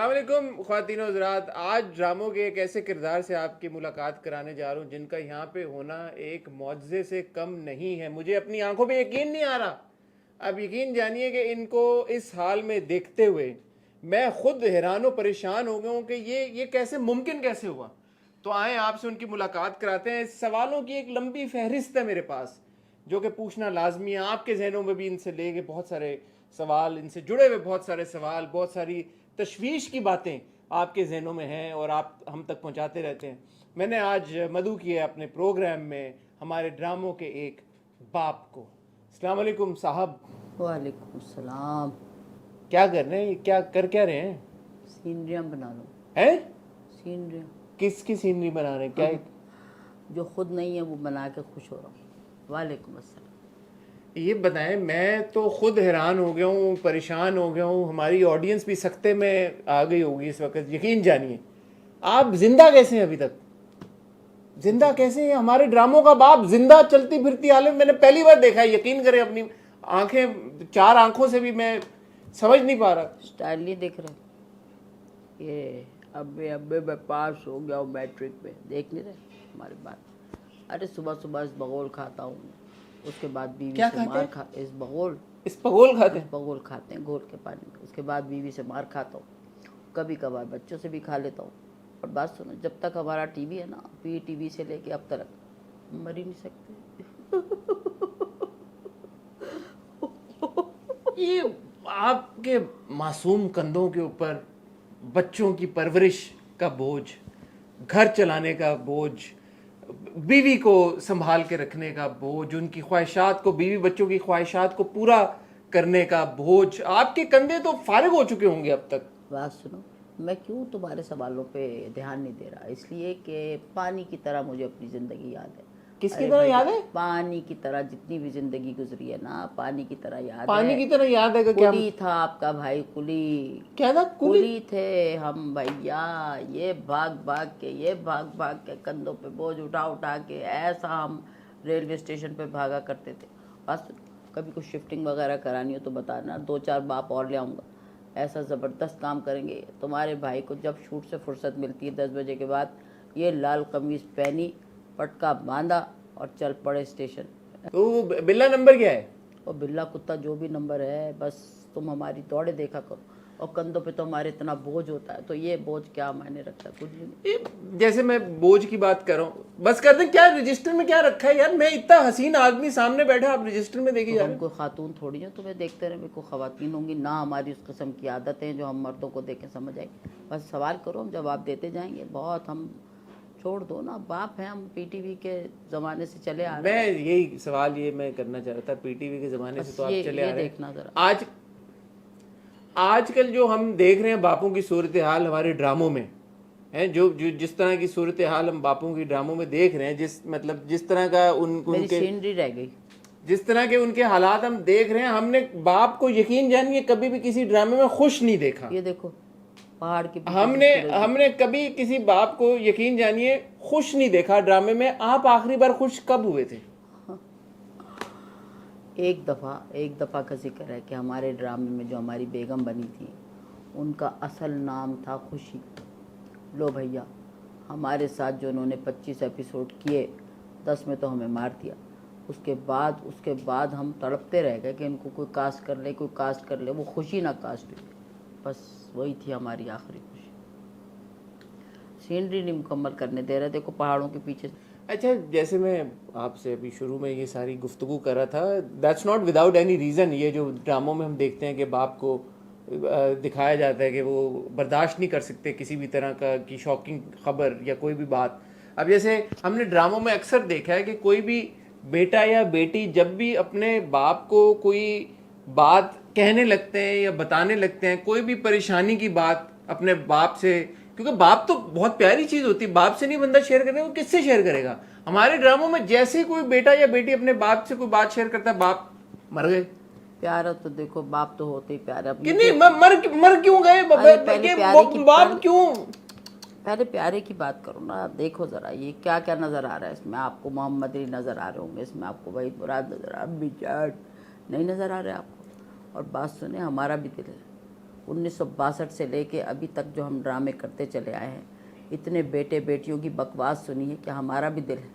अस्सलाम वालेकुम ख्वातीन और हज़रात। आज ड्रामों के एक ऐसे किरदार से आपकी मुलाकात कराने जा रहा हूँ जिनका यहाँ पे होना एक मौजज़े से कम नहीं है। मुझे अपनी आंखों पे यकीन नहीं आ रहा। अब यकीन जानिए कि इनको इस हाल में देखते हुए मैं खुद हैरान व परेशान हो गया हूँ कि ये कैसे मुमकिन कैसे हुआ। तो आए आपसे उनकी मुलाकात कराते हैं। सवालों की एक लंबी फहरिस्त है मेरे पास जो कि पूछना लाजमी है। आपके जहनों में भी इनसे लेके बहुत सारे सवाल, इनसे जुड़े हुए बहुत सारे सवाल, बहुत सारी तशवीश की बातें आपके जहनों में हैं और आप हम तक पहुंचाते रहते हैं। मैंने आज मदऊ किया अपने प्रोग्राम में हमारे ड्रामों के एक बाप को। अस्सलाम वालेकुम साहब। वालेकुम सलाम। क्या कर रहे हैं? क्या रहे हैं? सीनरियाँ बना लो। हैं? सीनरियाँ किसकी सीनरी बना रहे हैं? क्या जो खुद नहीं है वो बना के खुश हो रहा हूँ। वालेकुम अस्सलाम। ये बताएं, मैं तो खुद हैरान हो गया हूँ, परेशान हो गया हूँ। हमारी ऑडियंस भी सख्ते में आ गई होगी इस वक्त। यकीन जानिए, आप जिंदा कैसे हैं अभी तक? जिंदा कैसे हैं? हमारे ड्रामों का बाप जिंदा चलती फिरती आलम मैंने पहली बार देखा है। यकीन करें, अपनी आंखें, चार आंखों से भी मैं समझ नहीं पा रहा। स्टाइल नहीं दिख रहा। ये अब्बे मैं पास हो गया हूँ मैट्रिक में, देख नहीं रहे हमारी बात। अरे सुबह सुबह इस बगोल खाता हूँ, उसके बाद बीवी क्या से खाते मार हैं? खा इस बगोल इस पगोल खाते हैं? बगोल खाते हैं घोल के पानी में। उसके बाद बीवी से मार खाता हूँ, कभी कभार बच्चों से भी खा लेता हूँ। और बात सुनो, जब तक हमारा टीवी है ना, टीवी से लेके अब तक मर ही नहीं सकते। ये आपके मासूम कंधों के ऊपर बच्चों की परवरिश का बोझ, घर चलाने का बोझ, बीवी को संभाल के रखने का बोझ, उनकी ख्वाहिशात को, बीवी बच्चों की ख्वाहिशात को पूरा करने का बोझ, आपके कंधे तो फारिग हो चुके होंगे अब तक। बात सुनो, मैं क्यों तुम्हारे सवालों पे ध्यान नहीं दे रहा? इसलिए कि पानी की तरह मुझे अपनी ज़िंदगी याद है। किसकी अरे तरह भैया, याद है? पानी की तरह जितनी भी ज़िंदगी गुजरी है ना, पानी की तरह याद पानी है। की तरह याद है कि क्या? कुली था आपका भाई, कुली। क्या था? कुली? कुली थे हम भैया। ये भाग भाग के कंधों पे बोझ उठा उठा के ऐसा हम रेलवे स्टेशन पे भागा करते थे। बस कभी कुछ शिफ्टिंग वगैरह करानी हो तो बताना, 2-4 बाप और ले आऊँगा। ऐसा ज़बरदस्त काम करेंगे। तुम्हारे भाई को जब शूट से फुर्सत मिलती है 10 बजे के बाद, ये लाल कमीज़ पहनी, पटका बांधा और चल पड़े स्टेशन। तो बिल्ला नंबर क्या है? और बिल्ला कुत्ता जो भी नंबर है, बस तुम हमारी दौड़े देखा करो। और कंधों पे तो हमारे इतना बोझ होता है, तो ये बोझ क्या मायने रखता है? कुछ भी नहीं। जैसे मैं बोझ की बात कर रहा हूँ, बस कर दें। क्या रजिस्टर में क्या रखा है यार? मैं इतना हसीन आदमी सामने बैठा, आप रजिस्टर में देखी तो जा हम रहे हैं। कोई खातून थोड़ी हैं तुम्हें देखते रहे? कोई ख़वातीन होंगी ना, हमारी उस किस्म की आदतें हैं जो हम मर्दों को देख के समझ आए। बस सवाल करो, हम जवाब देते जाएंगे। बहुत हम छोड़ दो ना, बाप हैं हम, पीटीवी के ज़माने से चले आ रहे हैं। मैं यही सवाल ये मैं करना चाह रहा था, पीटीवी के जमाने से बस तो आप चले आ रहे हैं। देखना ज़रा। आजकल जो हम देख रहे हैं बापों की सूरत हाल हमारे ड्रामों में है, जो जो जिस तरह की सूरत हाल हम बापों की ड्रामों में देख रहे हैं, जिस तरह का मेरी उनके सीनरी रह गई। जिस तरह के उनके हालात हम देख रहे हैं, हमने बाप को यकीन जानिए कभी भी किसी ड्रामे में खुश नहीं देखा। ये देखो पहाड़ के पीछे हमने से सूरज हमने कभी किसी बाप को यकीन जानिए खुश नहीं देखा ड्रामे में। आप आखिरी बार खुश कब हुए थे? एक दफ़ा का जिक्र है कि हमारे ड्रामे में जो हमारी बेगम बनी थी, उनका असल नाम था खुशी। लो भैया, हमारे साथ जो उन्होंने 25 एपिसोड किए, 10 में तो हमें मार दिया। उसके बाद हम तड़पते रह गए कि इनको कोई कास्ट कर ले। वो खुशी ना कास्ट हुई। बस वही थी हमारी आखिरी खुशी। सीनरी नहीं मुकम्मल करने दे रहे। देखो पहाड़ों के पीछे। अच्छा, जैसे मैं आपसे अभी शुरू में ये सारी गुफ्तगू कर रहा था, that's not without any reason. ये जो ड्रामों में हम देखते हैं कि बाप को दिखाया जाता है कि वो बर्दाश्त नहीं कर सकते किसी भी तरह का की शॉकिंग खबर या कोई भी बात। अब जैसे हमने ड्रामों में अक्सर देखा है कि कोई भी बेटा या बेटी जब भी अपने बाप को कोई बात कहने लगते हैं या बताने लगते हैं, कोई भी परेशानी की बात अपने बाप से, क्योंकि बाप तो बहुत प्यारी चीज होती है, बाप से नहीं बंदा शेयर करेगा, वो किससे शेयर करेगा? हमारे ड्रामों में जैसे ही कोई बेटा या बेटी अपने बाप से कोई बात शेयर करता है, बाप मर गए। प्यारा तो देखो, बाप तो होते ही प्यारा। कि नहीं, मर क्यों गए? बाप क्यों? पहले प्यारे की बात करो ना। देखो ज़रा ये क्या क्या नज़र आ रहा है इसमें। आपको मोहम्मद अली नज़र आ रहे होंगे इसमें, आपको वहीद मुराद नज़र आ, अम्मी जान नहीं नज़र आ रहे आपको। और बात सुने, हमारा भी दिल है, 1962 से लेके अभी तक जो हम ड्रामे करते चले आए हैं, इतने बेटे बेटियों की बकवास सुनी है कि हमारा भी दिल है,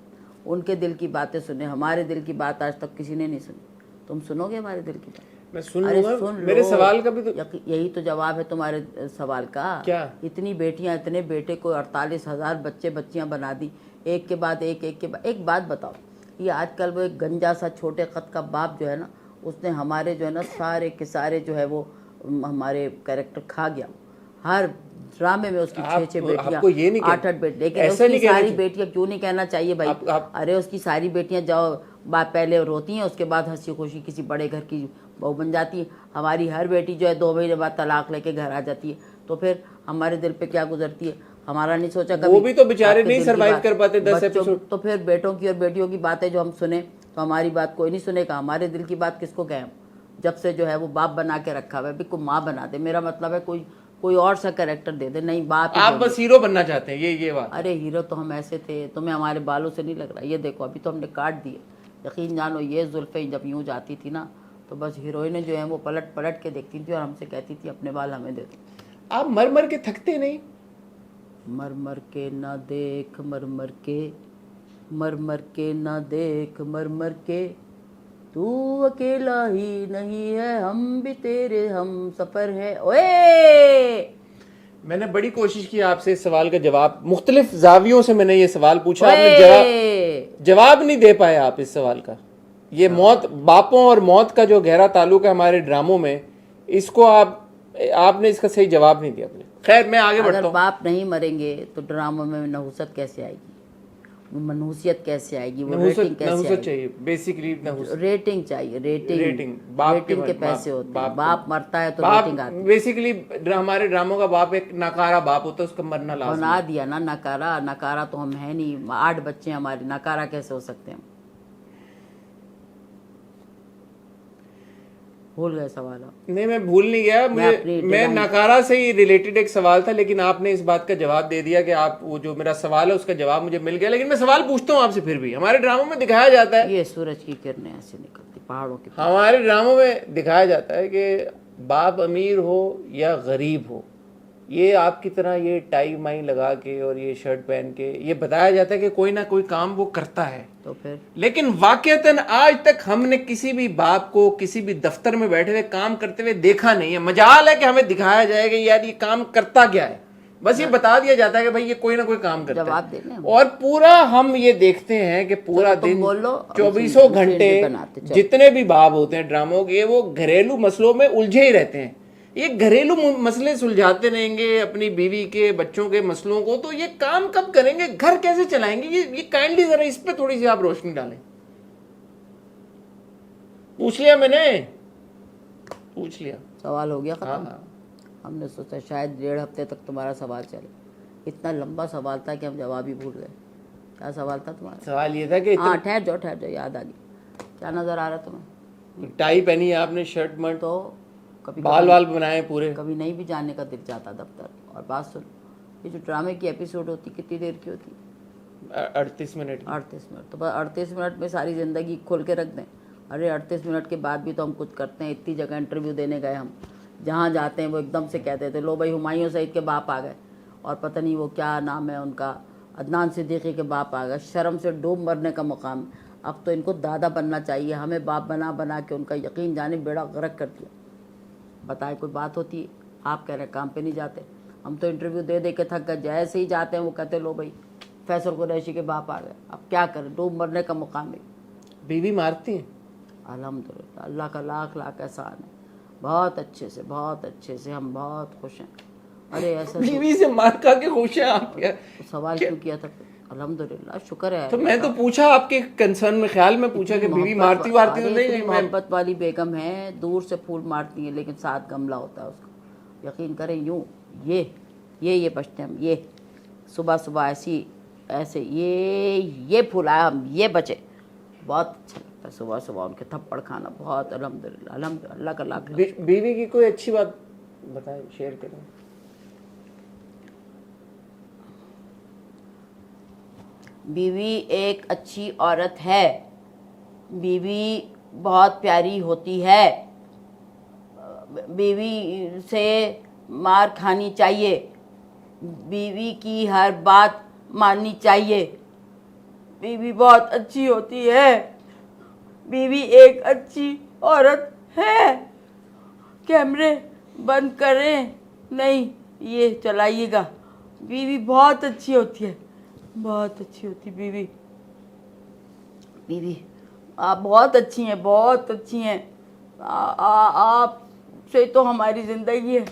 उनके दिल की बातें सुने, हमारे दिल की बात आज तक किसी ने नहीं सुनी। तुम सुनोगे हमारे दिल की बात? मैं सुन अरे लूंगा। सुन मेरे लो। सवाल का भी तो यही तो जवाब है तुम्हारे सवाल का। क्या? इतनी बेटियां, इतने बेटे को 48,000 बच्चे बच्चियां बना दी, एक के बाद एक बात बताओ, ये आजकल वो एक गंजा सा छोटे कद का बाप जो है ना, उसने हमारे जो है ना सारे के सारे जो है वो हमारे कैरेक्टर खा गया। हर ड्रामे में उसकी छः आपको ये नहीं बेटियां, 8 बेटे, लेकिन ऐसा उसकी नहीं कहना सारी चाहिए। बेटियां क्यों नहीं कहना चाहिए भाई? अरे उसकी सारी बेटियां जाओ पहले रोती हैं, उसके बाद हंसी खुशी किसी बड़े घर की बहू बन जाती है। हमारी हर बेटी जो है 2 महीने बाद तलाक लेके घर आ जाती है, तो फिर हमारे दिल पे क्या गुजरती है? हमारा नहीं सोचा कभी? वो भी तो बेचारे आपके नहीं दिल की सरवाइव बात- कर पाते 10 बच्चों- एपिसोड। तो फिर बेटों की और बेटियों की बातें जो हम सुने, तो हमारी बात कोई नहीं सुनेगा। हमारे दिल की बात किसको कहें? जब से जो है वो बाप बना के रखा हुआ है, भी को माँ बना दे। मेरा मतलब है कोई और सा कैरेक्टर दे दे, नहीं बाप ही आप देंगे। बस हीरो बनना चाहते हैं, ये बात। अरे हीरो तो हम ऐसे थे, तुम्हें हमारे बालों से नहीं लग रहा? ये देखो अभी तो हमने काट दिए। यकीन जानो ये जुल्फ़ें जब यूँ जाती थी ना, तो बस हीरोइनें जो हैं वो पलट पलट के देखती थी और हमसे कहती थी अपने बाल हमें दे दो। आप मर मर के थकते नहीं? मर मर के ना देख, मर मर के ना देख, मर मर के तू अकेला ही नहीं है, हम भी तेरे हम सफ़र है। ओए मैंने बड़ी कोशिश की आपसे इस सवाल का जवाब, मुख्तलिफ जावियों से मैंने ये सवाल पूछा, आपने जवाब नहीं दे पाए आप इस सवाल का। ये मौत, बापों और मौत का जो गहरा ताल्लुक है हमारे ड्रामों में, इसको आपने इसका सही जवाब नहीं दिया। खैर मैं आगे बढ़ता अगर हूँ। बाप नहीं मरेंगे तो ड्रामा में नहुसत कैसे आएगी? मनहूसियत कैसे आएगी? वो रेटिंग कैसे नहुसत आएगी? चाहिए, बेसिकली नहुसत। रेटिंग चाहिए, रेटिंग बाप रेटिंग के पैसे होते हैं। बाप मरता है तो रेटिंग आती है। बेसिकली हमारे ड्रामों का बाप एक नकारा बाप होता है, उसका मरना लाजमी बना है। दिया ना नकारा तो हम है नहीं। 8 बच्चे हमारे, नकारा कैसे हो सकते हैं? भूल गए सवाल आप? नहीं मैं भूल नहीं गया, मैं नकारा से ही रिलेटेड एक सवाल था, लेकिन आपने इस बात का जवाब दे दिया कि आप वो जो मेरा सवाल है उसका जवाब मुझे मिल गया। लेकिन मैं सवाल पूछता हूँ आपसे फिर भी। हमारे ड्रामों में दिखाया जाता है, ये सूरज की किरणें ऐसे निकलती पहाड़ों की। हमारे ड्रामों में दिखाया जाता है कि बाप अमीर हो या गरीब हो, ये आपकी तरह ये टाई माई लगा के और ये शर्ट पहन के ये बताया जाता है कि कोई ना कोई काम वो करता है। तो फिर लेकिन वाकईतन आज तक हमने किसी भी बाप को किसी भी दफ्तर में बैठे हुए काम करते हुए देखा नहीं है। मजाल है कि हमें दिखाया जाएगा यार ये काम करता क्या है, बस ये बता दिया जाता है कि भाई ये कोई ना कोई काम करता जवाब है। देने और पूरा हम ये देखते हैं कि पूरा तुम दिन बोल लो, 24 घंटे बनाते चलो। जितने भी बाप होते हैं ड्रामों के, वो घरेलू मसलों में उलझे ही रहते हैं। ये घरेलू मसले सुलझाते रहेंगे अपनी बीवी के बच्चों के मसलों को, तो ये काम कब करेंगे? घर कैसे चलाएंगे? ये काइंडली जरा इस पे थोड़ी सी आप रोशनी डालें। पूछ लिया मैंने, पूछ लिया। सवाल हो गया खत्म। हाँ। हमने सोचा शायद 1.5 हफ्ते तक तुम्हारा सवाल चले। इतना लंबा सवाल था कि हम जवाब ही भूल गए। क्या सवाल था तुम्हारा? सवाल ये था कि हाँ ठहर जाओ, याद आ गई। क्या नजर आ रहा तुम्हें? टाई पहनी है आपने, शर्ट मर्ट, तो कभी बाल बनाए पूरे। कभी नहीं भी जाने का दिल चाहता दफ्तर। और बात सुन, ये जो ड्रामे की एपिसोड होती कितनी देर की होती? 38 मिनट। 38 मिनट। तो बस 38 मिनट में सारी ज़िंदगी खोल के रख दें? अरे 38 मिनट के बाद भी तो हम कुछ करते हैं। इतनी जगह इंटरव्यू देने गए हम, जहाँ जाते हैं वो एकदम से कहते थे लो भाई हुमायूं सईद के बाप आ गए, और पता नहीं वो क्या नाम है उनका, अदनान सिद्दीकी के बाप आ गए। शर्म से डूब मरने का मुकाम। अब तो इनको दादा बनना चाहिए। हमें बाप बना बना के उनका यकीन जाने बेड़ा गर्क कर दिया। बताए कोई बात होती है? आप कह रहे हैं काम पे नहीं जाते, हम तो इंटरव्यू दे दे के थक गए। जैसे ही जाते हैं वो कहते लो भाई फैसल कुरैशी के बाप आ गए। अब क्या करें, डूब मरने का मुकाम है। बीवी मारती है? अल्हम्दुलिल्लाह, अल्लाह का लाख लाख एहसान है। बहुत अच्छे से हम बहुत खुश हैं। अरे ऐसा बीवी से मार खा के खुश हैं आप? क्या सवाल क्यों किया था? अल्हम्दुलिल्लाह, शुक्र है। तो मैं तो पूछा आपके कंसर्न में, ख्याल में पूछा कि बीवी मारती वारती तो नहीं? मोहब्बत वाली बेगम है, दूर से फूल मारती है लेकिन साथ गमला होता है उसका। यकीन करें यूँ ये बचते हम, ये सुबह सुबह ऐसे ये फुलाया हम, ये बचे। बहुत अच्छा लगता है सुबह सुबह उनके थप्पड़ खाना। बहुत अल्हम्दुलिल्लाह, अल्लाह का लाख। बीवी की कोई अच्छी बात बताएं, शेयर करें। बीवी एक अच्छी औरत है। बीवी बहुत प्यारी होती है। बीवी से मार खानी चाहिए, बीवी की हर बात माननी चाहिए, बीवी बहुत अच्छी होती है, बीवी एक अच्छी औरत है। कैमरे बंद करें, नहीं ये चलाइएगा। बीवी बहुत अच्छी होती है, बहुत अच्छी होती बीवी। बीवी आप बहुत अच्छी हैं, बहुत अच्छी हैं। आप से तो हमारी ज़िंदगी है,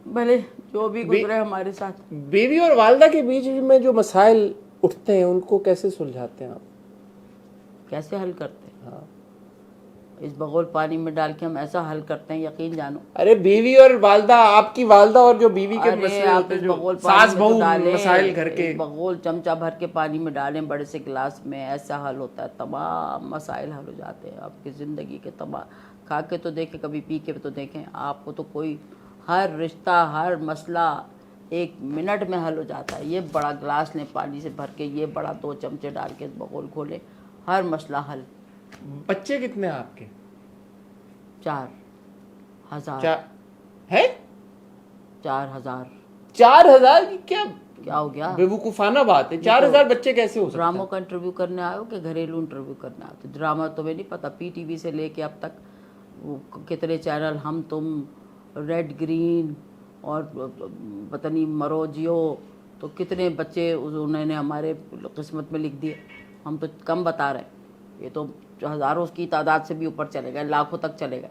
भले जो भी गुजरे हमारे साथ। बीवी और वालदा के बीच में जो मसाइल उठते हैं उनको कैसे सुलझाते हैं आप? कैसे हल करते हैं? हाँ। इस बगोल पानी में डाल के हम ऐसा हल करते हैं, यकीन जानो। अरे बीवी और वालदा, आपकी वालदा और जो बीवी के अरे मसले आप होते हैं, इस जो बगोल सास पानी में बहू तो डालें, मसाइल घर के, एक बगोल चमचा भर के पानी में डालें बड़े से गिलास में, ऐसा हल होता है, तमाम मसाइल हल हो जाते हैं आपकी ज़िंदगी के। तमाम खा के तो देखें, कभी पी के तो देखें, आपको तो कोई हर रिश्ता हर मसला 1 मिनट में हल हो जाता है। ये बड़ा गिलास लें पानी से भर के, ये बड़ा 2 चमचे डाल के बगोल खोलें, हर मसला हल। बच्चे कितने हैं आपके? 4,000 है? 4,000 4,000 की क्या हो गया? बेवकूफाना बात है। 4,000 बच्चे कैसे हो सकते ड्रामों हैं? का इंटरव्यू करने आए हो कि घरेलू इंटरव्यू करने आए हो? तो ड्रामा तुम्हें नहीं पता, पीटीवी से लेके अब तक वो कितने चैनल, हम तुम, रेड ग्रीन और पता नहीं मरो जियो, तो कितने बच्चे उन्होंने हमारे किस्मत में लिख दिए। हम तो कम बता रहे हैं, ये तो हज़ारों की तादाद से भी ऊपर चले गए, लाखों तक चले गए,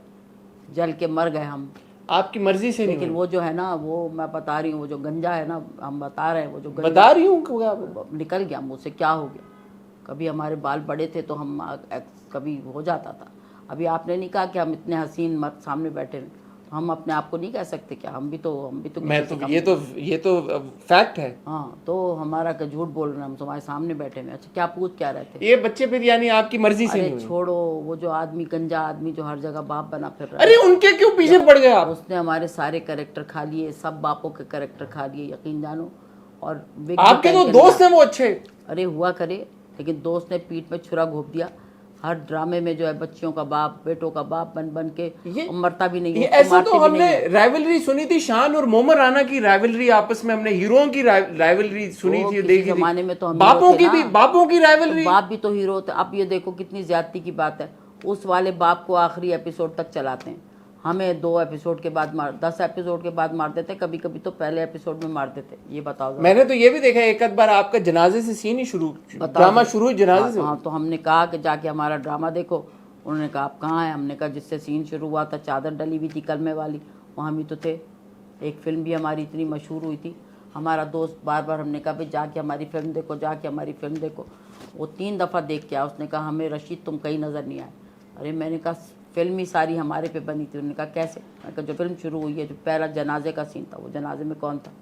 जल के मर गए हम। आपकी मर्जी से लेकिन नहीं वो जो है ना, वो मैं बता रही हूँ, वो जो गंजा है ना, हम बता रहे हैं, वो जो गंजा बता रही हूँ निकल गया मुँह से, क्या हो गया? कभी हमारे बाल बड़े थे तो हम कभी हो जाता था। अभी आपने नहीं कहा कि हम इतने हसीन मत सामने बैठे हैं, हम अपने आप को नहीं कह सकते क्या? हम भी तो मैं किसी से तो कम ये तो फैक्ट है। हाँ, तो हमारा का झूठ बोल रहे हैं, हम तुम्हारे सामने बैठे हैं। अच्छा क्या पूछ क्या रहे थे? ये बच्चे फिर यानी आपकी मर्जी से अरे नहीं हुए? छोड़ो, वो जो आदमी गंजा आदमी जो हर जगह बाप बना फिर रहा अरे उनके क्यों पीछे पड़ गए आप? उसने हमारे सारे कैरेक्टर खा लिए, सब बापों के कैरेक्टर खा लिए, यकीन जानो। और विग आपके तो दोस्त हैं वो अच्छे। अरे हुआ करे, लेकिन दोस्त ने पीठ में छुरा घोप दिया। हर ड्रामे में जो है बच्चियों का बाप, बेटों का बाप बन बन के मरता भी नहीं ये है, ऐसा तो हमने राइवलरी सुनी थी, शान और मोमर राना की राइवलरी, आपस में हमने हीरोओं की राइवलरी सुनी थी, देखी जमाने थी। में तो हम बापों की राइवलरी। बाप भी तो हीरो थे। अब ये देखो कितनी ज्यादती की बात है, उस वाले बाप को आखिरी एपिसोड तक चलाते हैं, हमें 2 एपिसोड के बाद 10 एपिसोड के बाद मार देते, कभी कभी तो पहले एपिसोड में मार देते। ये बताओ। मैंने तो ये भी देखा एक आध बार आपका जनाजे से सीन ही शुरू, ड्रामा शुरू जनाजे से। हाँ, तो हमने कहा कि जाके हमारा ड्रामा देखो। उन्होंने कहा आप कहाँ हैं? हमने कहा जिससे सीन शुरू हुआ था, चादर डली हुई थी कलमे वाली, वहाँ भी तो थे। एक फिल्म भी हमारी इतनी मशहूर हुई थी, हमारा दोस्त बार बार, हमने कहा भाई जाके हमारी फिल्म देखो, जाके हमारी फिल्म देखो। वो 3 दफ़ा देख के आया, उसने कहा हमें रशीद तुम कहीं नज़र नहीं आए। अरे मैंने कहा फिल्म ही सारी हमारे पे बनी थी। उन्होंने कहा कैसे? मैंने कहा जो फिल्म शुरू हुई है, जो पहला जनाजे का सीन था, वो जनाजे में कौन था?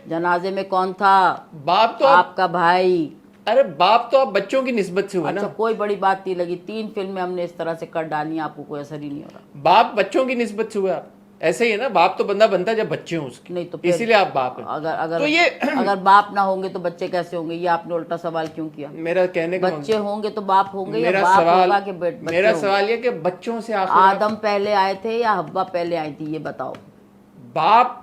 जनाजे में कौन था? बाप तो आपका भाई। अरे बाप तो आप बच्चों की निस्बत से हुआ अच्छा, ना। कोई बड़ी बात नहीं लगी, 3 फिल्में हमने इस तरह से कर डाली, आपको कोई असर ही नहीं हो रहा। बाप बच्चों की निस्बत से हुआ, ऐसे ही है ना। बाप तो बंदा बनता है जब बच्चे हों उसके, नहीं तो इसीलिए आप बाप हैं। अगर तो ये अगर बाप ना होंगे तो बच्चे कैसे होंगे? ये आपने उल्टा सवाल क्यों किया? मेरा कहने का बच्चे होंगे तो बाप होंगे, या मेरा बाप सवाल होगा कि बच्चे मेरा होंगे? सवाल ये कि बच्चों से आखिर आदम पहले आए थे या हव्वा पहले आई थी, ये बताओ। बाप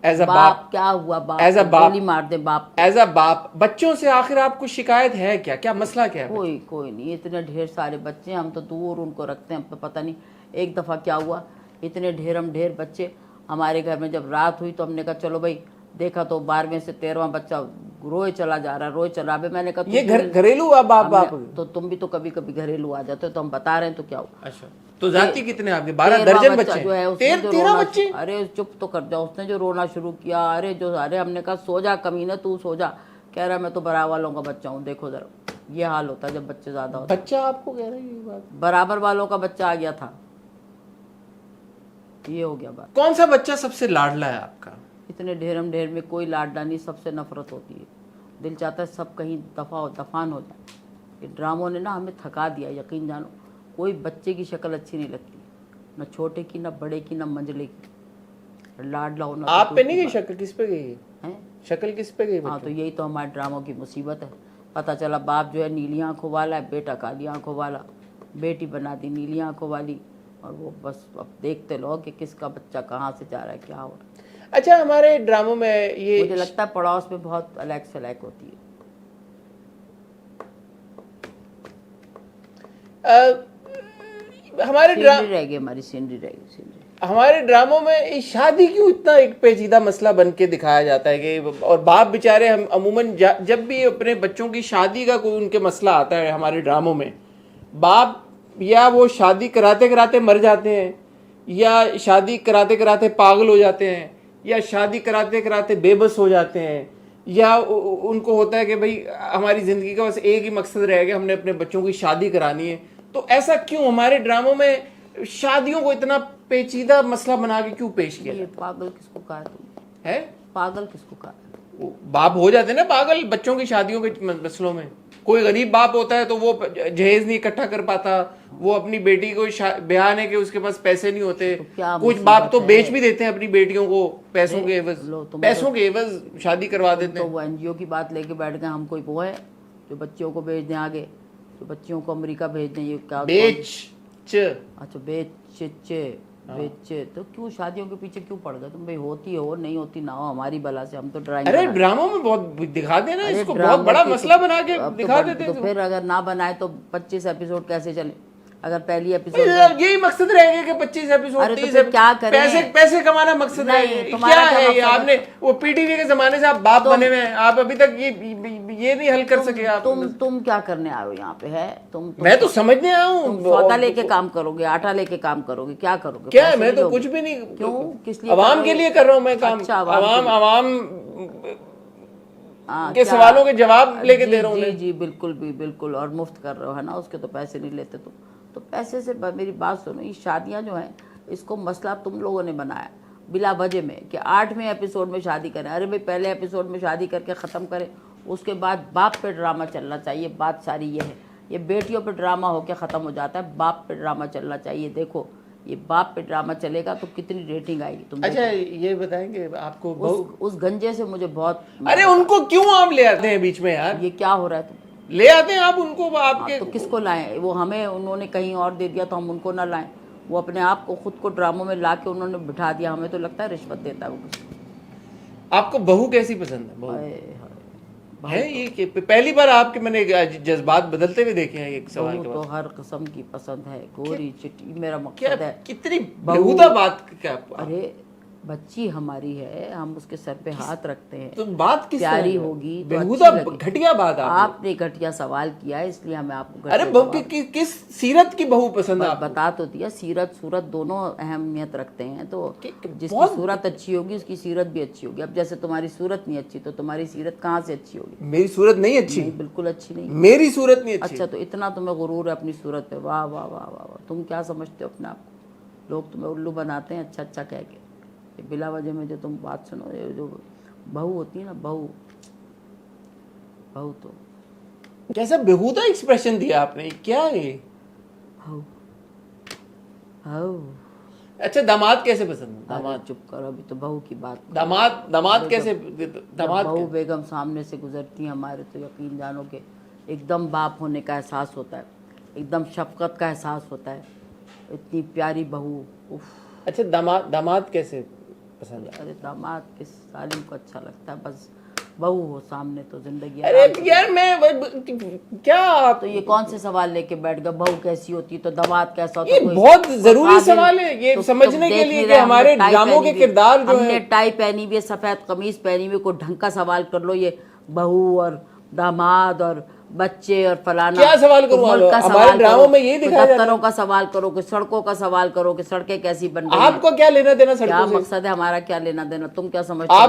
एज अ बाप क्या हुआ? बाप एज अ को बाप गोली मार दे बाप। एज अ बाप बच्चों से आखिर आपको शिकायत है क्या? क्या मसला क्या है? कोई नहीं, इतने ढेर सारे बच्चे, हम तो दूर उनको रखते हैं, हमको पता नहीं। एक दफ़ा क्या हुआ, इतने ढेर बच्चे हमारे घर में जब रात हुई तो हमने कहा चलो भाई, देखा तो 12वें से 13वां बच्चा रोए चला जा रहा, रोए चला। अबे मैंने कहा ये घरेलू बाप तो तुम भी तो कभी कभी घरेलू आ जाते हो, तो हम बता रहे हैं तो क्या हुआ। अच्छा, तो जाति कितने आपके? 12 दर्जन बच्चे जो है, 13 बच्चे। अरे चुप तो कर जाओ, उसने जो रोना शुरू किया, अरे हमने कहा सो जा कमीने, तू सो जा। कह रहा मैं तो बराबर वालों का बच्चा हूँ। देखो जरा, ये हाल होता है जब बच्चे ज्यादा होते। बच्चा आपको कह रहा है ये बात? बराबर वालों का बच्चा आ गया था, ये हो गया बात। कौन सा बच्चा सबसे लाडला है आपका? इतने ढेर में कोई लाडला नहीं, सबसे नफरत होती है। दिल चाहता है सब कहीं दफान हो जाए। ये ड्रामों ने ना हमें थका दिया, यकीन जानो। कोई बच्चे की शक्ल अच्छी नहीं लगती, न छोटे की, न बड़े की, न मंझले की। लाडला होना आप पे नहीं गई शक्ल? किस पे गई है? शक्ल? किस पे गई? हाँ, तो यही तो हमारे ड्रामों की मुसीबत है। पता चला बाप जो है नीली आंखों वाला है, बेटा काली आंखों वाला, बेटी बना दी नीली आंखों वाली, और वो बस अब देखते लो कि किसका बच्चा कहाँ से जा रहा है, क्या हो रहा है। अच्छा, हमारे ड्रामों में ये मुझे लगता है पड़ोस में बहुत अलग सलैक होती है। हमारे सीनरी रह गई, हमारी सीनरी रह गई, सीनरी। हमारे ड्रामों में शादी क्यों इतना एक पेचीदा मसला बन के दिखाया जाता है कि, और बाप बेचारे हम अमूमन जब भी अपने बच्चों की शादी का कोई उनके मसला आता है हमारे ड्रामों में, बाप या वो शादी कराते कराते मर जाते हैं, या शादी कराते कराते पागल हो जाते हैं, या शादी कराते कराते बेबस हो जाते हैं, या उनको होता है कि भाई हमारी ज़िंदगी का बस एक ही मकसद रह गया, हमने अपने बच्चों की शादी करानी है। तो ऐसा क्यों हमारे ड्रामों में शादियों को इतना पेचीदा मसला बना के क्यों पेश किया? ये पागल किसको कहा तुमने? है पागल किसको कहा? वो बाप हो जाते हैं ना पागल बच्चों की शादियों के मसलों में। कोई गरीब बाप होता है तो वो जहेज नहीं इकट्ठा कर पाता, वो अपनी बेटी को ब्याहने के उसके पास पैसे नहीं होते। तो क्या कुछ बाप तो बेच भी देते हैं अपनी बेटियों को पैसों के एवज, पैसों के एवज शादी करवा देते तो हैं। वो एनजीओ की बात लेके बैठ गए, हम कोई वो है जो बच्चियों को भेज दें आगे, जो बच्चियों को अमेरिका भेज दें? ये क्या अच्छा बेचे तो क्यों शादियों के पीछे क्यों पड़ गए तुम? भाई होती हो नहीं होती ना हो, हमारी बला से हम तो ड्राइंग। अरे ड्रामों में बहुत दिखा देना, इसको बहुत बड़ा मसला बना के दिखा देते हैं। तो फिर अगर ना बनाए तो 25 एपिसोड कैसे चले? अगर पहली एपिसोड यही मकसद रहेगा कि 25 एपिसोड, अरे तो फिर क्या करें? पैसे कमाना मकसद रहेगा। क्या है ये? आपने वो पीटीवी के जमाने से आप बाप बने हुए हैं, आप अभी तक ये नहीं हल कर सके। आप तुम क्या करने आए हो यहाँ पे? है तुम मैं तो समझने आया हूँ। सौदा लेके काम करोगे, आटा लेके काम करोगे, क्या करोगे? क्या मैं तो कुछ भी नहीं। क्यों? किस लिए? अवाम के लिए कर रहा हूँ मैं काम। अच्छा, अवाम के सवालों के जवाब लेके दे रहा हूँ। जी जी बिल्कुल भी बिल्कुल, और मुफ्त कर रहे हो है ना, उसके तो पैसे नहीं लेते तुम। तो पैसे से मेरी बात सुनो, ये शादियां जो हैं इसको मसला तुम लोगों ने बनाया बिला वजह में कि 8वें एपिसोड में शादी करें। अरे भाई पहले एपिसोड में शादी करके ख़त्म करें, उसके बाद बाप पे ड्रामा चलना चाहिए। बात सारी ये है, ये बेटियों पे ड्रामा होकर ख़त्म हो जाता है, बाप पे ड्रामा चलना चाहिए। देखो ये बाप पे ड्रामा चलेगा तो कितनी रेटिंग आएगी तुम। अच्छा ये बताएंगे आपको उस गंजे से मुझे बहुत। अरे उनको क्यों आप ले आते हैं बीच में यार? ये क्या हो रहा है? तुम ले आते हैं आप उनको, आपके तो किसको लाएं? वो हमें उन्होंने कहीं और दे दिया तो हम उनको ना लाएं? वो अपने आप को खुद को ड्रामों में ला के उन्होंने बिठा दिया। हमें तो लगता है रिश्वत देता है वो किसी। आपको बहू कैसी पसंद है? बहू है ये कि पहली बार आपके मैंने जज्बात बदलते हुए देखे हैं एक सवाल के बाद। तो हर किस्म की पसंद है, गोरी चिट्टी मेरा मकसद है। कितनी बेहुदा बात क्या? अरे बच्ची हमारी है, हम उसके सर पे हाथ रखते हैं तो बात किस प्यारी होगी तो बेहुदा घटिया बात आपने घटिया सवाल किया है इसलिए हमें आपको अरे बहू किस सीरत की बहू पसंद है? बता तो दिया, सीरत सूरत दोनों अहमियत रखते हैं। तो जिसकी सूरत अच्छी होगी उसकी सीरत भी अच्छी होगी। अब जैसे तुम्हारी सूरत नहीं अच्छी तो तुम्हारी सीरत कहाँ से अच्छी होगी? मेरी सूरत नहीं अच्छी? नहीं, बिल्कुल अच्छी नहीं। मेरी सूरत नहीं अच्छी? अच्छा तो इतना तुम्हें गुरूर है अपनी सूरत पे? वाह वाह वाह वाह वाह। तुम क्या समझते हो अपने आप को? लोग तुम्हें उल्लू बनाते हैं अच्छा अच्छा कह के। बिला वजह में जो तुम बात सुनो, ये जो बहू होती है ना, बहू तो कैसा बेहुदा एक्सप्रेशन दिया आपने, क्या है ये? अच्छा दामाद कैसे पसंद है? दामाद चुप करो, अभी तो बहू की बात। दामाद कैसे? बहू बेगम सामने से गुजरती है हमारे तो यकीन जानो के एकदम बाप होने का एहसास होता है, एकदम शफकत का एहसास होता है। इतनी प्यारी बहू। अच्छा दामाद कैसे पसंद है? अरे दामाद किस सालिम को अच्छा लगता है, बस बहू हो सामने तो जिंदगी। अरे यार मैं क्या तो ये कौन से सवाल लेके बैठ गए? बहू कैसी होती है तो दामाद कैसा होता है? ये बहुत जरूरी सवाल है ये समझने के लिए कि हमारे ड्रामों के किरदार जो हमने टाई पहनी हुई है, सफेद कमीज पहनी हुई, कोई ढंग का सवाल कर लो। ये बहू और दामाद और बच्चे और फलाना क्या सवाल करूं? हमारे ड्रामों में ये दिखाया जाता है। दफ्तरों का सवाल करो कि सड़कों का सवाल करो कि सड़कें कैसी बन रही हैं। आपको क्या लेना देना सड़कों क्या से? मकसद है हमारा? क्या लेना देना? तुम क्या समझते हो?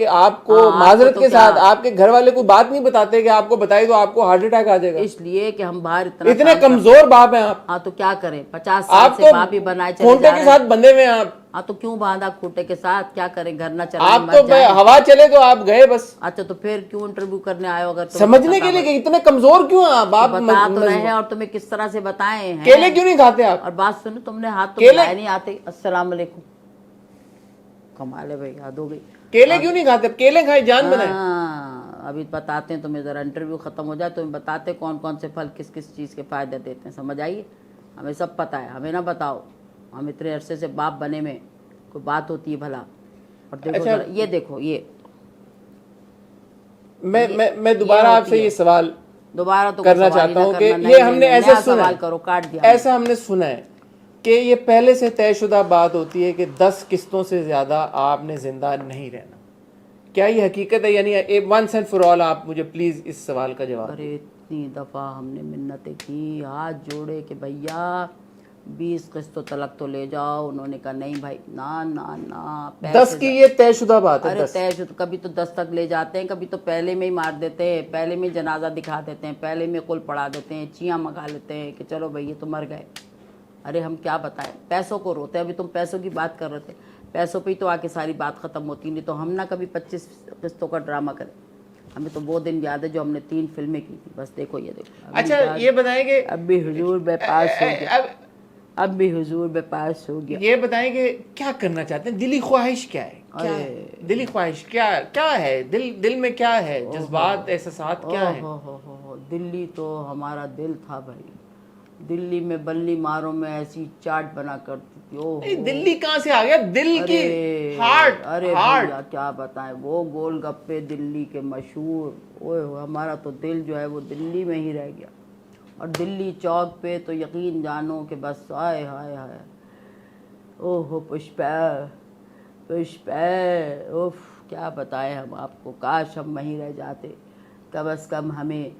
आपको माजरत के साथ आपके घर वाले कोई बात नहीं बताते कि आपको बताई तो आपको हार्ट अटैक आ जाएगा? इसलिए कि हम बाहर इतने कमजोर बाप हैं आप। हाँ तो क्या करें? 50 साल से बाप ही बनाए चले खूंटे के साथ बंधे हुए हैं आप। हाँ तो क्यों बांधा खूंटे के साथ? क्या करें? घर ना चले? आप तो हवा चले तो आप गए बस। अच्छा तो फिर क्यों इंटरव्यू करने आए हो? अगर समझने के लिए कि इतने कमजोर क्यों आप? बता तो रहे हैं और तुम्हें किस तरह से बताए हैं। केले क्यों नहीं खाते आप? और बात सुनो, तुमने हाथ तो मिलाए नहीं आते। अस्सलाम वालेकुम। कमाल है भाई, याद हो गई। केले क्यों नहीं खाते? केले खाए जान बनाए। अभी बताते हैं तुम्हें, जरा इंटरव्यू खत्म हो जाए तो बताते कौन कौन से फल किस किस चीज के फायदे देते हैं, समझ आइए। हमें सब पता है, हमें ना बताओ। हम इतने अरसे से बाप बने में कोई बात होती है भला? और देखो अच्छा, जरा, ये देखो, ये मैं दोबारा ये आपसे होती ये है। सवाल दोबारा तो करना कोई सवाल ही चाहता ना हूँ कि करना। ये नहीं हमने नहीं, ऐसा नया सुना सवाल है, करो, काट दिया हमने। ऐसा हमने सुना है कि ये पहले से तयशुदा बात होती है कि 10 किस्तों से ज़्यादा आपने ज़िंदा नहीं रहना। क्या ये हकीकत है? यानी वंस एंड फॉर ऑल आप मुझे प्लीज़ इस सवाल का जवाब अरे दें। इतनी दफ़ा हमने मिन्नतें की, हाथ जोड़े कि भैया 20 किस्तों तलक तो ले जाओ। उन्होंने कहा नहीं भाई, ना ना ना, 10 की ये तयशुदा बात है। अरे 10 तय तो कभी तो 10 तक ले जाते हैं, कभी तो पहले में ही मार देते हैं, पहले में जनाजा दिखा देते हैं, पहले में कुल पड़ा देते हैं, चियाँ मंगा लेते हैं कि चलो भाई ये तो मर गए। अरे हम क्या बताएं, पैसों को रोते हैं। अभी तुम पैसों की बात कर रहे थे, पैसों पे ही तो आके सारी बात ख़त्म होती। नहीं तो हम ना कभी 25 किस्तों का ड्रामा करें। हमें तो वो दिन याद है जो हमने 3 फिल्में की थी। बस देखो, ये देखो, अच्छा, ये बताएं कि अब भी हुजूर बेपास हो गया, अब भी हुजूर बेपास हो गया। ये बताएं कि क्या करना चाहते हैं, दिली ख्वाहिश क्या है? क्या है दिली ख्वाहिश? क्या क्या है दिल में? क्या है जज्बात, एहसासात क्या है? हो, दिल्ली तो हमारा दिल था भाई। दिल्ली में बल्ली मारो में ऐसी चाट बना करती थी। नहीं, दिल्ली कहाँ से आ गया? दिल की हार्ट, अरे हार्ट। भैया क्या बताएं, वो गोलगप्पे दिल्ली के मशहूर। ओए हो, हमारा तो दिल जो है वो दिल्ली में ही रह गया। और दिल्ली चौक पे तो यकीन जानो कि बस आए हाय हाय, ओहो पुष्पा, पुष्पा, उफ क्या बताएं हम आपको। काश हम वहीं रह जाते, कम अज़ कम हमें,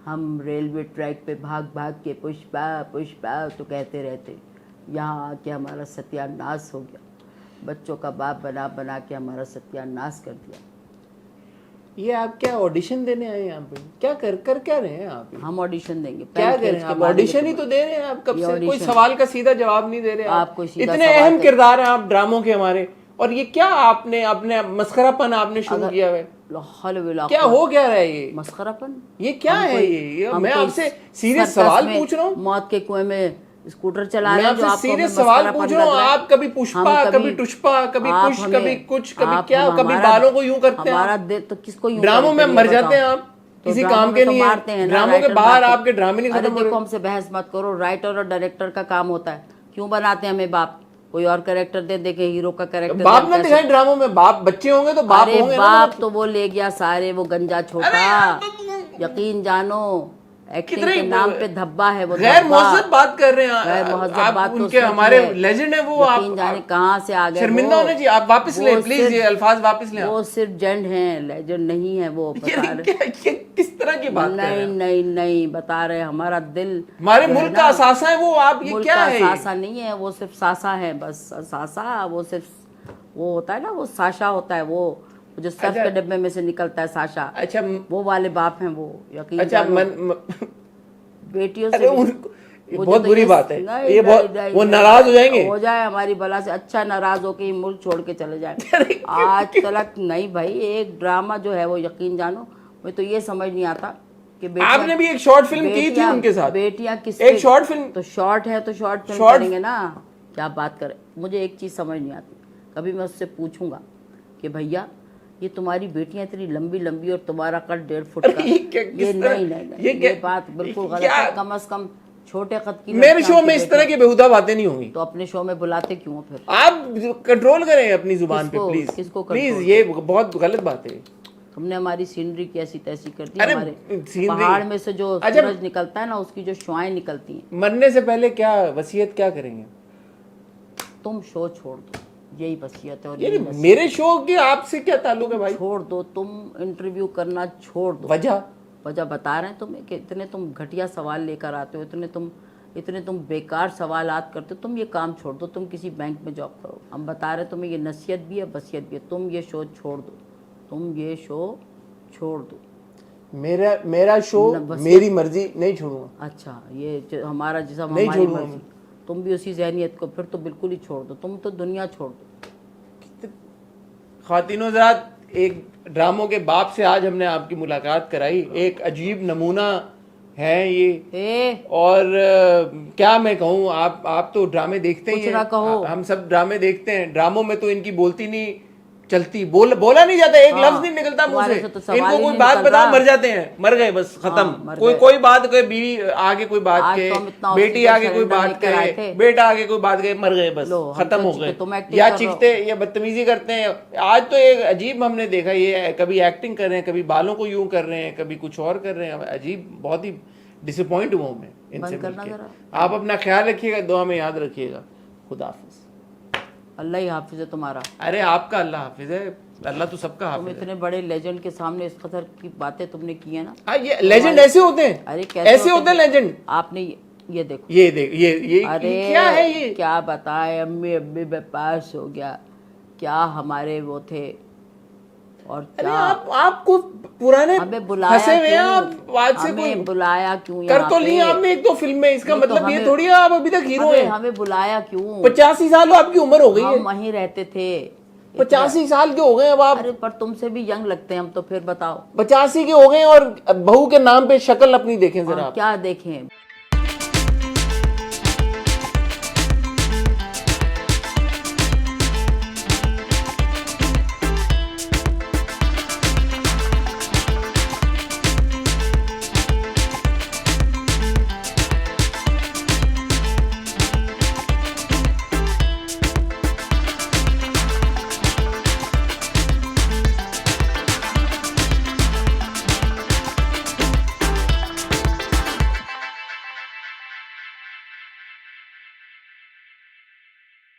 हम रेलवे ट्रैक पे भाग भाग के पुष्पा पुष्पा तो कहते रहते। यहाँ आके हमारा सत्यानाश हो गया। बच्चों का बाप बना बना के हमारा सत्यानाश कर दिया। ये आप क्या ऑडिशन देने आए हैं यहाँ पे? क्या क्या रहे हैं आप? हम ऑडिशन देंगे, क्या पेन कर रहे खींच हैं के आप? मारेंगे ऑडिशन ही तुम्हें। तो दे रहे हैं आप कब ये से। कोई ऑडिशन, सवाल का सीधा जवाब नहीं दे रहे आप। आपको सीधा इतने सवाल अहम कर, किरदार हैं आप ड्रामों के हमारे, और ये क्या आपने अपने मस्खरापन आपने शुरू अगर किया है? हल क्या हो क्या रहा है ये? मस्खरापन, ये क्या हम है कोई, ये? हम मैं कोई आपसे सीरियस सर्कस सवाल में पूछ रहा हूँ। मौत के कुएं में स्कूटर चला मैं रहे हैं जो आपसे आपको हमें सीरियस सवाल मस्खरापन पूछ रहा हूँ। लग रहा है। आप कभी हम पुष्पा, कभी टुष्पा, कभी आप कुछ, हमें, कभी कुछ, कभी आप क्या, हम कभी हमारा, बालों को यूं करते हैं हमारा आप। दिल तो किसको यूं ड्रामों करें में फिर ये मर जाते बताओ। हैं आप, तो किसी ड्रामों काम में के तो नहीं है। मारते हैं ना, ड्रामों के राइटर बाहर मारते। आपके ड्रामे नहीं अरे खत्म हो देखो, रहे। हमसे बहस मत करो। राइटर और डायरेक्टर का काम होता है, क्यों बनाते हैं हमें बाप? कोई और कैरेक्टर दे दे के हीरो का कैरेक्टर बाप ना दिखाएं ड्रामों में। बाप बच्चे होंगे तो बाप अरे होंगे ना। बाप तो वो ले गया सारे, वो गंजा छोटा, यकीन जानो। एक्टिंग कितने के नाम पे धब्बा है वो, गैर धब्बा। महज़ब बात कर रहे हैं गैर महज़ब आप। बात तो उनके उसने की हमारे है। लेजेंड है वो। यकीन जाने कहाँ से आ गए वो। शर्मिंदा होने चाहिए। आप वापस वो लें प्लीज, ये अल्फाज वापस लें। वो सिर्फ जेंड हैं, लेजेंड नहीं है वो। बता रहे, ये किस तरह की बात कर रहे नहीं हैं? नहीं नहीं, बता रहे हमारा दिल हमारे जो है मुल्क ना, का असासा है वो। आप ये मुल्क क्या का है? सासा नहीं है वो, सिर्फ सासा है बस। सासा वो सिर्फ वो होता है ना, वो साशा होता है वो जो सर्फ अच्छा, के डिब्बे में से निकलता है, साशा। अच्छा, वो वाले बाप हैं वो, यकीन अच्छा जानो। बेटियों अरे से भी ये मुझे बहुत तो बुरी ये बात है। नहीं, ये बहुत, नहीं, वो नहीं, नाराज हो जाएंगे। हो जाए हमारी बला से, अच्छा नाराज होके ही मुल्क छोड़ के चले जाए। आज तलक नहीं भाई, एक ड्रामा जो है वो, यकीन जानो, मुझे तो ये समझ नहीं आता कि आपने भी एक शॉर्ट फिल्म की थी उनके साथ। बेटियां किस एक शॉर्ट फिल्म, तो शॉर्ट है तो शॉर्ट फिल्म शॉर्ट करेंगे ना। क्या बात करें, मुझे एक चीज़ समझ नहीं आती। कभी मैं उससे पूछूंगा कि भैया ये तुम्हारी बेटियां इतनी लंबी लंबी और तुम्हारा कद 1.5 फुट का, ये नहीं नहीं, ये बात बिल्कुल गलत है। कम से कम छोटे कद की मेरे शो में इस तरह की बेहुदा बातें नहीं होंगी। तो अपने शो में बुलाते क्यों हो फिर? आप कंट्रोल करें अपनी जुबान पे प्लीज। किसको प्लीज, ये बहुत गलत बात है। तुमने हमारी सीनरी की ऐसी तैसी कर दी। अरे हमारे सीनरी, पहाड़ में से जो अच्छा, सूरज निकलता है ना, उसकी जो शुआएं निकलती हैं। मरने से पहले क्या वसीयत क्या करेंगे? तुम शो छोड़ दो, यही वसीयत है। और ये मेरे शो के आपसे क्या ताल्लुक है भाई? छोड़ दो, तुम इंटरव्यू करना छोड़ दो। वजह बता रहे हैं तुम्हें कि इतने तुम घटिया सवाल लेकर आते हो, इतने तुम बेकार सवालात करते हो। तुम ये काम छोड़ दो, तुम किसी बैंक में जॉब करो। हम बता रहे हैं तुम्हें, ये नसीहत भी है, वसीयत भी है। तुम ये शो छोड़ दो, तुम ये शो छोड़ दो। मेरा शो मेरी मर्जी, नहीं छोड़ूंगा। अच्छा, ये हमारा जैसा नहीं हमारी छोड़ूंगा मर्जी, तुम भी उसी जहनियत को, फिर तो बिल्कुल ही छोड़ दो। तुम तो दुनिया छोड़ दो। ख़ातिनो ज़रात, एक ड्रामों के बाप से आज हमने आपकी मुलाकात कराई। एक अजीब नमूना है ये। और क्या मैं कहूँ, आप तो ड्रामे देखते ही हैं। कहो। हम सब ड्रामे देखते हैं। ड्रामों में तो इनकी बोलती नहीं चलती, बोला नहीं जाता, एक लफ्ज नहीं निकलता मुंह से। तुम्हारे से तो सवाल इनको ही कोई नहीं बात निकल बताओ रहा। मर जाते हैं, मर गए बस, खत्म। मर कोई गए। कोई बात, कोई बीवी आगे कोई बात आज कहे, तो हम इतना बेटी ऑक्सीजन आगे कोई सिलेंडर बात लेकर आए कहे, थे। बेटा आगे कोई बात कहे, मर गए बस, लो, हम खत्म तो हो गए। तुम acting या कर रहे हो। चीखते या बदतमीजी करते हैं। आज तो एक अजीब हमने देखा, ये कभी एक्टिंग कर रहे हैं, कभी बालों को यूं कर रहे हैं, कभी कुछ और कर रहे हैं। अजीब, बहुत ही डिसअपॉइंट हुआ हूं मैं इनसे बंद करना मिलके। जरा। आप अपना ख्याल रखिएगा, दुआ में याद रखिएगा। खुदा हाफिज। अल्लाह ही हाफिज है तुम्हारा। अरे आपका अल्लाह हाफिज है, अल्लाह तो सबका तुम हाफिज है। इतने बड़े लेजेंड के सामने इस कदर की बातें तुमने की है ना। हाँ, ये लेजेंड ऐसे होते हैं, अरे कैसे ऐसे होते हैं लेजेंड। आपने ये देखो, ये देख, ये अरे क्या है ये? क्या बताए, अम्मी अब्बी में पास हो गया, क्या हमारे वो थे, और अरे क्या आपको पुराने हमें बुलाया फंसे हुए हैं आप, क्यों, आज से हमें कोई बुलाया क्यों कर यहाँ तो पे? लिया आपने एक दो फिल्म में, इसका नहीं तो मतलब ये हमें- थोड़ी है आप अभी तक हीरो हैं। हमें बुलाया क्यों? 85 साल आपकी उम्र हो गई है, हम वहीं रहते थे। 85 साल के हो गए अब आप। अरे पर तुमसे भी यंग लगते हैं हम, तो फिर बताओ 85 के हो गए और बहू के नाम पे शक्ल अपनी देखें जरा और आप। क्या देखें।